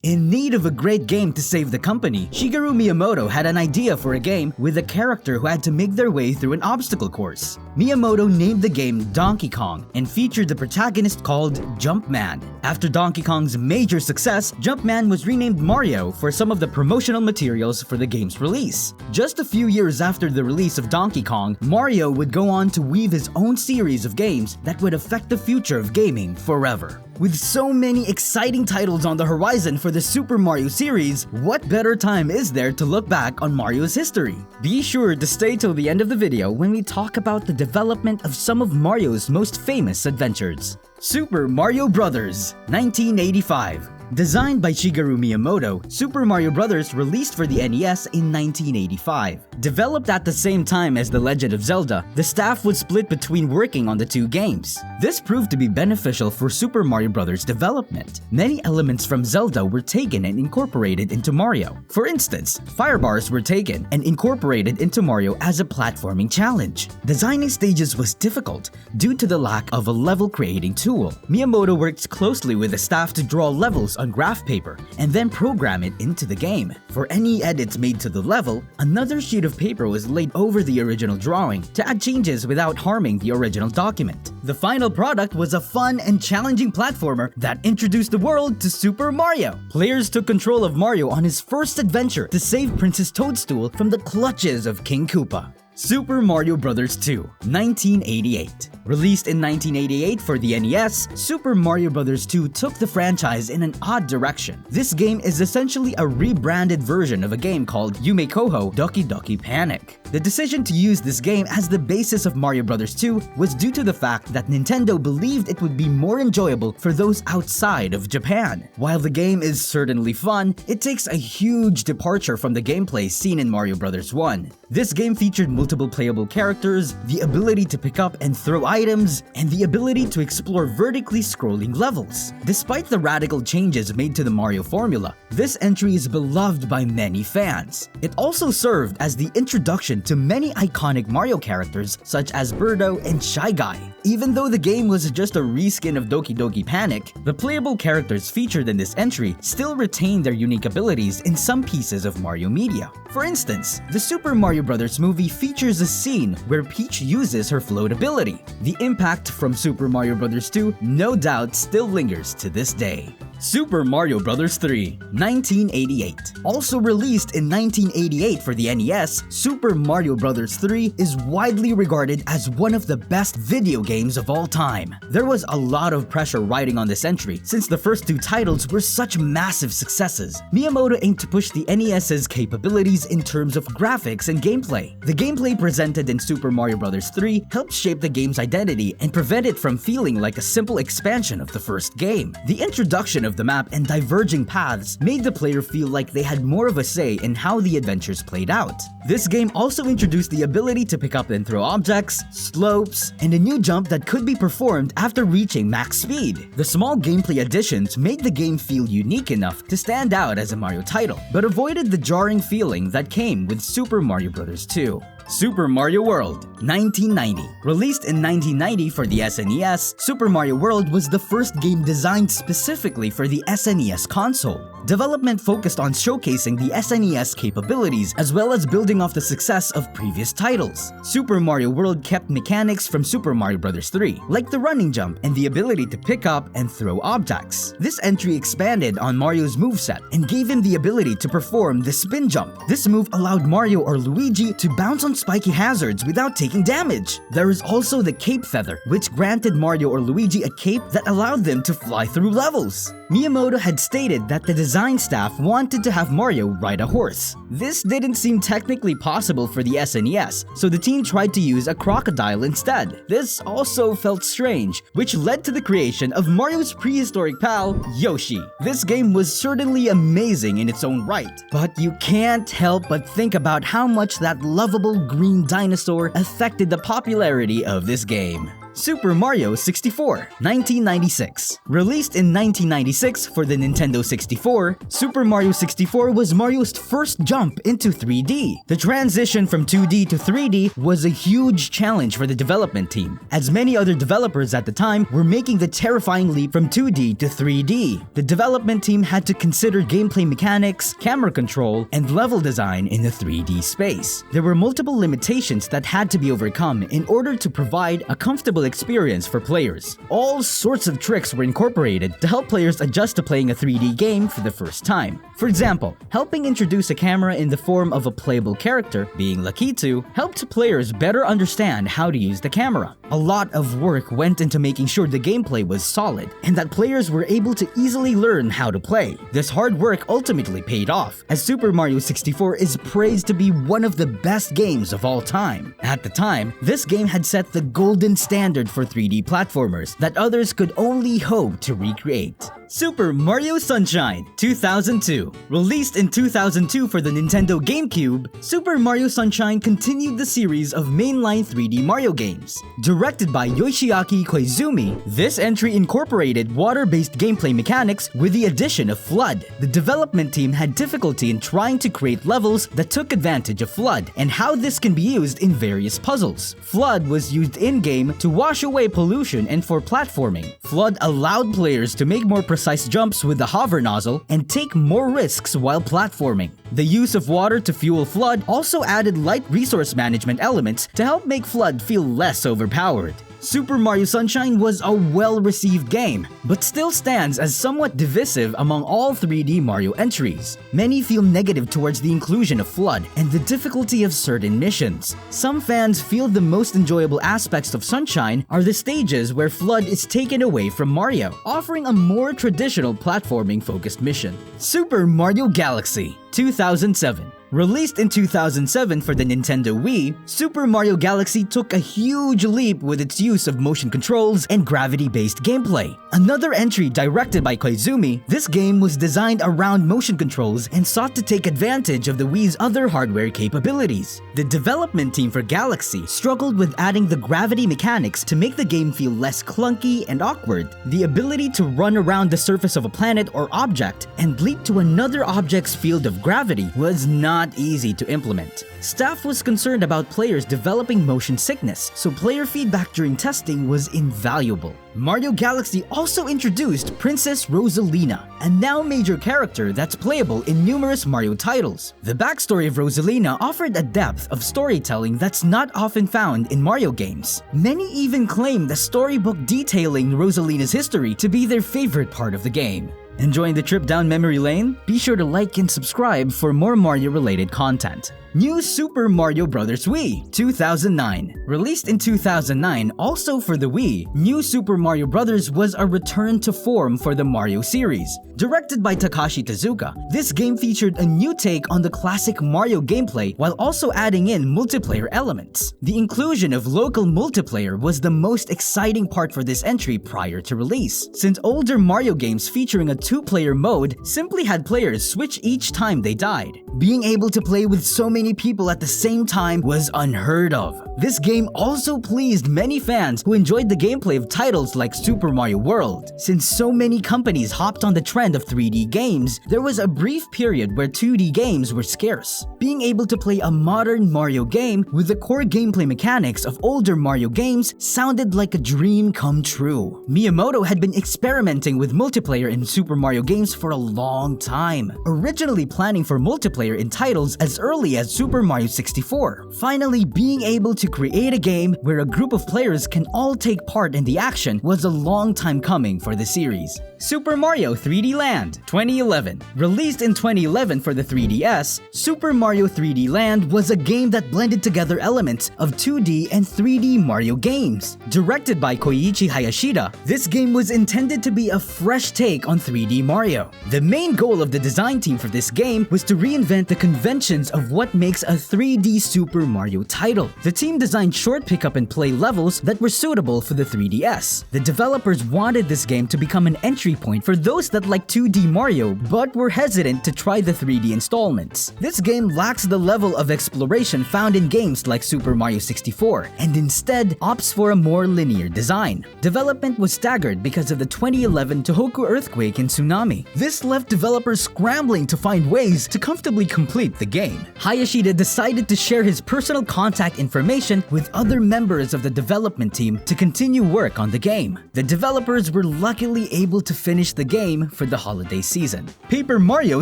In need of a great game to save the company, Shigeru Miyamoto had an idea for a game with a character who had to make their way through an obstacle course. Miyamoto named the game Donkey Kong and featured the protagonist called Jumpman. After Donkey Kong's major success, Jumpman was renamed Mario for some of the promotional materials for the game's release. Just a few years after the release of Donkey Kong, Mario would go on to weave his own series of games that would affect the future of gaming forever. With so many exciting titles on the horizon for the Super Mario series, what better time is there to look back on Mario's history? Be sure to stay till the end of the video when we talk about the development of some of Mario's most famous adventures. Super Mario Bros. 1985. Designed by Shigeru Miyamoto, Super Mario Bros. Released for the NES in 1985. Developed at the same time as The Legend of Zelda, the staff was split between working on the two games. This proved to be beneficial for Super Mario Bros. Development. Many elements from Zelda were taken and incorporated into Mario. For instance, fire bars were taken and incorporated into Mario as a platforming challenge. Designing stages was difficult due to the lack of a level creating tool. Miyamoto worked closely with the staff to draw levels on graph paper and then program it into the game. For any edits made to the level, another sheet of paper was laid over the original drawing to add changes without harming the original document. The final product was a fun and challenging platformer that introduced the world to Super Mario. Players took control of Mario on his first adventure to save Princess Toadstool from the clutches of King Koopa. Super Mario Bros. 2, 1988. Released in 1988 for the NES, Super Mario Bros. 2 took the franchise in an odd direction. This game is essentially a rebranded version of a game called Yume Koho Doki Doki Panic. The decision to use this game as the basis of Mario Bros. 2 was due to the fact that Nintendo believed it would be more enjoyable for those outside of Japan. While the game is certainly fun, it takes a huge departure from the gameplay seen in Mario Bros. 1. This game featured multiple playable characters, the ability to pick up and throw items, and the ability to explore vertically scrolling levels. Despite the radical changes made to the Mario formula, this entry is beloved by many fans. It also served as the introduction to many iconic Mario characters such as Birdo and Shy Guy. Even though the game was just a reskin of Doki Doki Panic, the playable characters featured in this entry still retain their unique abilities in some pieces of Mario media. For instance, the Super Mario Bros. Movie features a scene where Peach uses her float ability. The impact from Super Mario Bros. 2 no doubt still lingers to this day. Super Mario Bros. 3, 1988. Also released in 1988 for the NES, Super Mario Bros. 3 is widely regarded as one of the best video games of all time. There was a lot of pressure riding on this entry since the first two titles were such massive successes. Miyamoto aimed to push the NES's capabilities in terms of graphics and gameplay. The gameplay presented in Super Mario Bros. 3 helped shape the game's identity and prevent it from feeling like a simple expansion of the first game. The introduction of the map and diverging paths made the player feel like they had more of a say in how the adventures played out. This game also introduced the ability to pick up and throw objects, slopes, and a new jump that could be performed after reaching max speed. The small gameplay additions made the game feel unique enough to stand out as a Mario title, but avoided the jarring feeling that came with Super Mario Bros. 2. Super Mario World, 1990. Released in 1990 for the SNES, Super Mario World was the first game designed specifically for the SNES console. Development focused on showcasing the SNES capabilities as well as building off the success of previous titles. Super Mario World kept mechanics from Super Mario Bros. 3, like the running jump and the ability to pick up and throw objects. This entry expanded on Mario's moveset and gave him the ability to perform the spin jump. This move allowed Mario or Luigi to bounce on spiky hazards without taking damage. There is also the cape feather, which granted Mario or Luigi a cape that allowed them to fly through levels. Miyamoto had stated that the design staff wanted to have Mario ride a horse. This didn't seem technically possible for the SNES, so the team tried to use a crocodile instead. This also felt strange, which led to the creation of Mario's prehistoric pal, Yoshi. This game was certainly amazing in its own right, but you can't help but think about how much that lovable green dinosaur affected the popularity of this game. Super Mario 64, 1996. Released in 1996 for the Nintendo 64, Super Mario 64 was Mario's first jump into 3D. The transition from 2D to 3D was a huge challenge for the development team, as many other developers at the time were making the terrifying leap from 2D to 3D. The development team had to consider gameplay mechanics, camera control, and level design in the 3D space. There were multiple limitations that had to be overcome in order to provide a comfortable experience for players. All sorts of tricks were incorporated to help players adjust to playing a 3D game for the first time. For example, helping introduce a camera in the form of a playable character, being Lakitu, helped players better understand how to use the camera. A lot of work went into making sure the gameplay was solid and that players were able to easily learn how to play. This hard work ultimately paid off, as Super Mario 64 is praised to be one of the best games of all time. At the time, this game had set the golden standard for 3D platformers that others could only hope to recreate. Super Mario Sunshine 2002. Released in 2002 for the Nintendo GameCube, Super Mario Sunshine continued the series of mainline 3D Mario games. Directed by Yoshiaki Koizumi, this entry incorporated water-based gameplay mechanics with the addition of FLUDD. The development team had difficulty in trying to create levels that took advantage of FLUDD and how this can be used in various puzzles. FLUDD was used in-game to wash away pollution and for platforming. FLUDD allowed players to make more precise jumps with the hover nozzle and take more risks while platforming. The use of water to fuel FLUDD also added light resource management elements to help make FLUDD feel less overpowered. Super Mario Sunshine was a well-received game, but still stands as somewhat divisive among all 3D Mario entries. Many feel negative towards the inclusion of FLUDD and the difficulty of certain missions. Some fans feel the most enjoyable aspects of Sunshine are the stages where FLUDD is taken away from Mario, offering a more traditional platforming-focused mission. Super Mario Galaxy 2007. Released in 2007 for the Nintendo Wii, Super Mario Galaxy took a huge leap with its use of motion controls and gravity-based gameplay. Another entry directed by Koizumi, this game was designed around motion controls and sought to take advantage of the Wii's other hardware capabilities. The development team for Galaxy struggled with adding the gravity mechanics to make the game feel less clunky and awkward. The ability to run around the surface of a planet or object and leap to another object's field of gravity was not easy to implement. Staff was concerned about players developing motion sickness, so player feedback during testing was invaluable. Mario Galaxy also introduced Princess Rosalina, a now major character that's playable in numerous Mario titles. The backstory of Rosalina offered a depth of storytelling that's not often found in Mario games. Many even claim the storybook detailing Rosalina's history to be their favorite part of the game. Enjoying the trip down memory lane? Be sure to like and subscribe for more Mario-related content. New Super Mario Bros. Wii 2009. Released in 2009 also for the Wii, New Super Mario Bros. Was a return to form for the Mario series. Directed by Takashi Tezuka, this game featured a new take on the classic Mario gameplay while also adding in multiplayer elements. The inclusion of local multiplayer was the most exciting part for this entry prior to release, since older Mario games featuring a two-player mode simply had players switch each time they died. Being able to play with so many people at the same time was unheard of. This game also pleased many fans who enjoyed the gameplay of titles like Super Mario World. Since so many companies hopped on the trend of 3D games, there was a brief period where 2D games were scarce. Being able to play a modern Mario game with the core gameplay mechanics of older Mario games sounded like a dream come true. Miyamoto had been experimenting with multiplayer in Super Mario games for a long time, originally planning for multiplayer in titles as early as Super Mario 64. Finally, being able to create a game where a group of players can all take part in the action was a long time coming for the series. Super Mario 3D Land 2011. Released in 2011 for the 3DS, Super Mario 3D Land was a game that blended together elements of 2D and 3D Mario games. Directed by Koichi Hayashida, this game was intended to be a fresh take on 3D Mario. The main goal of the design team for this game was to reinvent the conventions of what makes a 3D Super Mario title. The team designed short pick-up-and-play levels that were suitable for the 3DS. The developers wanted this game to become an entry entry point for those that like 2D Mario but were hesitant to try the 3D installments. This game lacks the level of exploration found in games like Super Mario 64 and instead opts for a more linear design. Development was staggered because of the 2011 Tohoku earthquake and tsunami. This left developers scrambling to find ways to comfortably complete the game. Hayashida decided to share his personal contact information with other members of the development team to continue work on the game. The developers were luckily able to finish the game for the holiday season. Paper Mario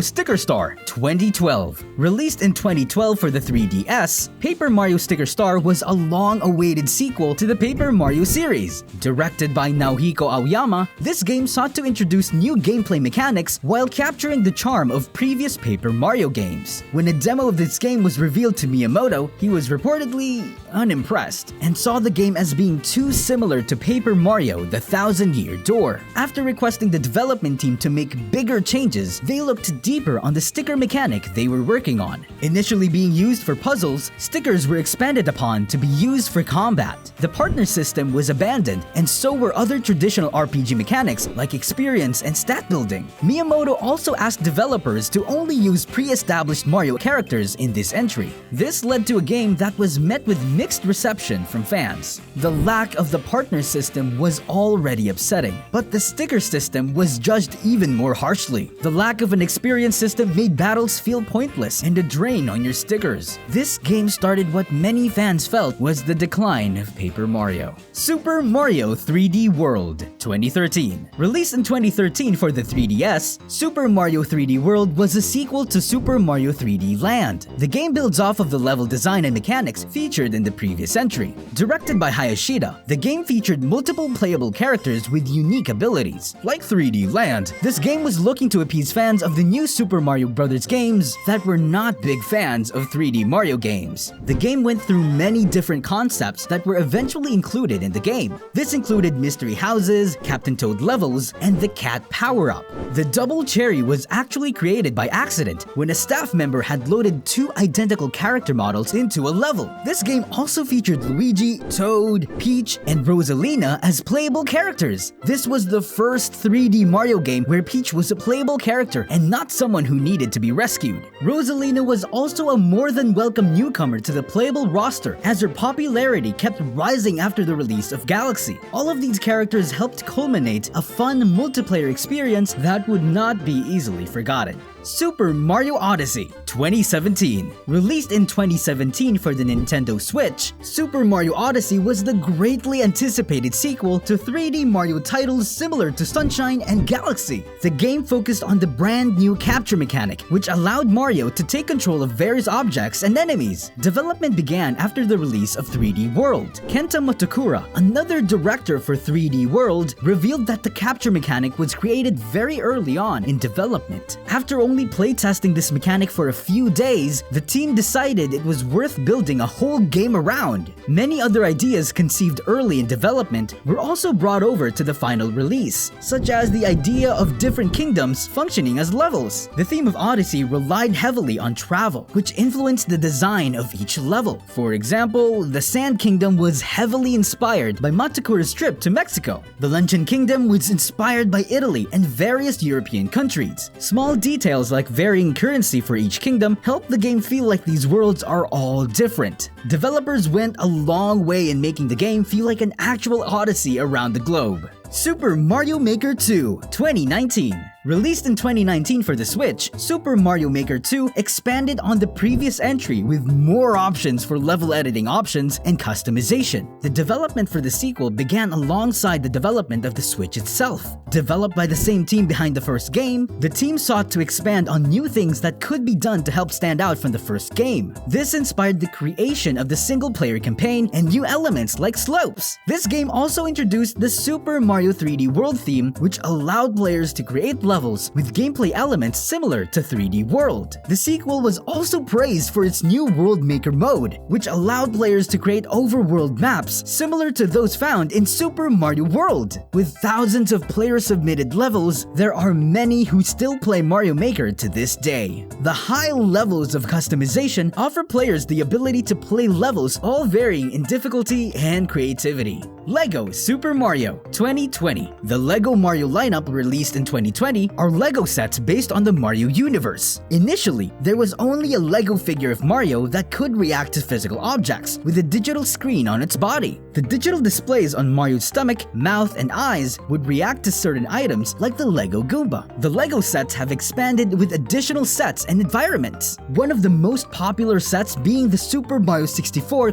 Sticker Star 2012. Released in 2012 for the 3DS, Paper Mario Sticker Star was a long-awaited sequel to the Paper Mario series. Directed by Naohiko Aoyama, this game sought to introduce new gameplay mechanics while capturing the charm of previous Paper Mario games. When a demo of this game was revealed to Miyamoto, he was reportedly unimpressed and saw the game as being too similar to Paper Mario: The Thousand-Year Door. After requesting the development team to make bigger changes, they looked deeper on the sticker mechanic they were working on. Initially being used for puzzles, stickers were expanded upon to be used for combat. The partner system was abandoned, and so were other traditional RPG mechanics like experience and stat building. Miyamoto also asked developers to only use pre-established Mario characters in this entry. This led to a game that was met with mixed reception from fans. The lack of the partner system was already upsetting, but the sticker system was judged even more harshly. The lack of an experience system made battles feel pointless and a drain on your stickers. This game started what many fans felt was the decline of Paper Mario. Super Mario 3D World 2013. Released in 2013 for the 3DS, Super Mario 3D World was a sequel to Super Mario 3D Land. The game builds off of the level design and mechanics featured in the previous entry. Directed by Hayashida, the game featured multiple playable characters with unique abilities. Like 3D Land, this game was looking to appease fans of the new Super Mario Bros. Games that were not big fans of 3D Mario games. The game went through many different concepts that were eventually included in the game. This included mystery houses, Captain Toad levels, and the cat power-up. The double cherry was actually created by accident when a staff member had loaded two identical character models into a level. This game also featured Luigi, Toad, Peach, and Rosalina as playable characters. This was the first 3D Mario game where Peach was a playable character and not someone who needed to be rescued. Rosalina was also a more than welcome newcomer to the playable roster as her popularity kept rising after the release of Galaxy. All of these characters helped culminate a fun multiplayer experience that would not be easily forgotten. Super Mario Odyssey 2017. Released in 2017 for the Nintendo Switch, Super Mario Odyssey was the greatly anticipated sequel to 3D Mario titles similar to Sunshine and Galaxy. The game focused on the brand new capture mechanic, which allowed Mario to take control of various objects and enemies. Development began after the release of 3D World. Kenta Motokura, another director for 3D World, revealed that the capture mechanic was created very early on in development. After only playtesting this mechanic for a few days, the team decided it was worth building a whole game around. Many other ideas conceived early in development were also brought over to the final release, such as the idea of different kingdoms functioning as levels. The theme of Odyssey relied heavily on travel, which influenced the design of each level. For example, the Sand Kingdom was heavily inspired by Matokura's trip to Mexico. The Luncheon Kingdom was inspired by Italy and various European countries. Small details like varying currency for each kingdom help the game feel like these worlds are all different. Developers went a long way in making the game feel like an actual odyssey around the globe. Super Mario Maker 2 2019. Released in 2019 for the Switch, Super Mario Maker 2 expanded on the previous entry with more options for level editing options and customization. The development for the sequel began alongside the development of the Switch itself. Developed by the same team behind the first game, the team sought to expand on new things that could be done to help stand out from the first game. This inspired the creation of the single-player campaign and new elements like slopes. This game also introduced the Super Mario 3D World theme, which allowed players to create levels with gameplay elements similar to 3D World. The sequel was also praised for its new World Maker mode, which allowed players to create overworld maps similar to those found in Super Mario World. With thousands of player-submitted levels, there are many who still play Mario Maker to this day. The high levels of customization offer players the ability to play levels all varying in difficulty and creativity. LEGO Super Mario 2020. The LEGO Mario lineup released in 2020 are LEGO sets based on the Mario universe. Initially, there was only a LEGO figure of Mario that could react to physical objects with a digital screen on its body. The digital displays on Mario's stomach, mouth, and eyes would react to certain items like the LEGO Goomba. The LEGO sets have expanded with additional sets and environments. One of the most popular sets being the Super Mario 64 ?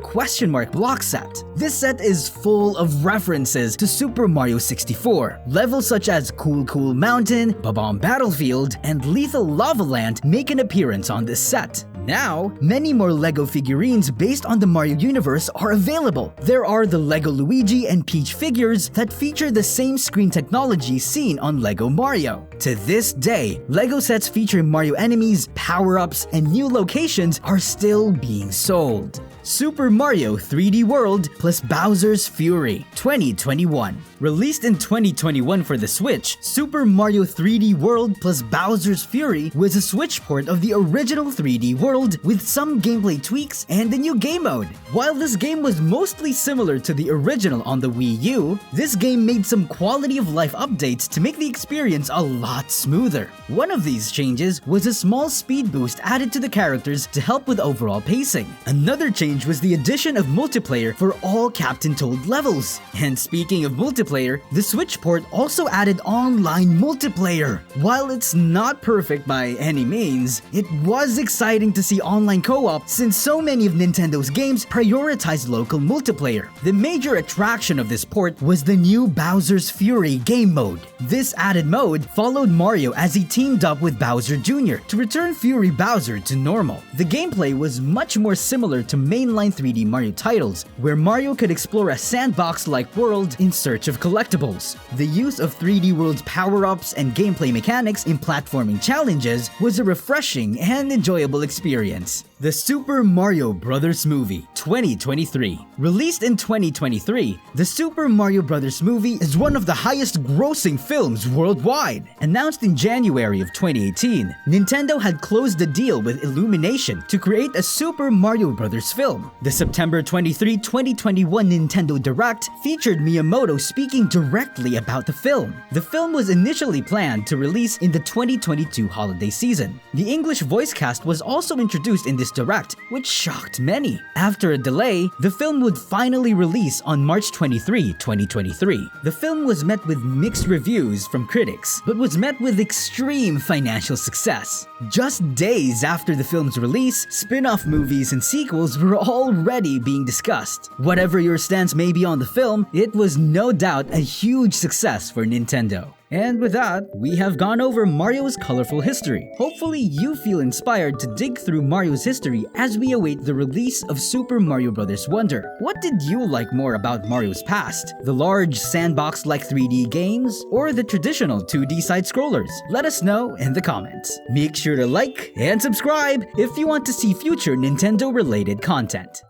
Block set. This set is full of references to Super Mario 64. Levels such as Cool Cool Mountain, Bob-omb Battlefield, and Lethal Lava Land make an appearance on this set. Now, many more LEGO figurines based on the Mario universe are available. There are the LEGO Luigi and Peach figures that feature the same screen technology seen on LEGO Mario. To this day, LEGO sets featuring Mario enemies, power-ups, and new locations are still being sold. Super Mario 3D World plus Bowser's Fury 2021. Released in 2021 for the Switch, Super Mario 3D World plus Bowser's Fury was a Switch port of the original 3D World with some gameplay tweaks and a new game mode. While this game was mostly similar to the original on the Wii U, this game made some quality of life updates to make the experience a lot smoother. One of these changes was a small speed boost added to the characters to help with overall pacing. Another change was the addition of multiplayer for all Captain Toad levels. And speaking of multiplayer, the Switch port also added online multiplayer. While it's not perfect by any means, it was exciting to see online co-op since so many of Nintendo's games prioritize local multiplayer. The major attraction of this port was the new Bowser's Fury game mode. This added mode followed Mario as he teamed up with Bowser Jr. to return Fury Bowser to normal. The gameplay was much more similar to mainline 3D Mario titles, where Mario could explore a sandbox-like world in search of collectibles. The use of 3D World's power-ups and gameplay mechanics in platforming challenges was a refreshing and enjoyable experience. The Super Mario Bros. Movie 2023. Released in 2023, the Super Mario Bros. Movie is one of the highest-grossing films worldwide. Announced in January of 2018, Nintendo had closed the deal with Illumination to create a Super Mario Bros. Film. The September 23, 2021 Nintendo Direct featured Miyamoto speaking directly about the film. The film was initially planned to release in the 2022 holiday season. The English voice cast was also introduced in this Direct, which shocked many. After a delay, the film would finally release on March 23, 2023. The film was met with mixed reviews from critics, but was met with extreme financial success. Just days after the film's release, spin-off movies and sequels were already being discussed. Whatever your stance may be on the film, it was no doubt a huge success for Nintendo. And with that, we have gone over Mario's colorful history. Hopefully you feel inspired to dig through Mario's history as we await the release of Super Mario Bros. Wonder. What did you like more about Mario's past? The large sandbox-like 3D games, or the traditional 2D side-scrollers? Let us know in the comments. Make sure to like and subscribe if you want to see future Nintendo-related content.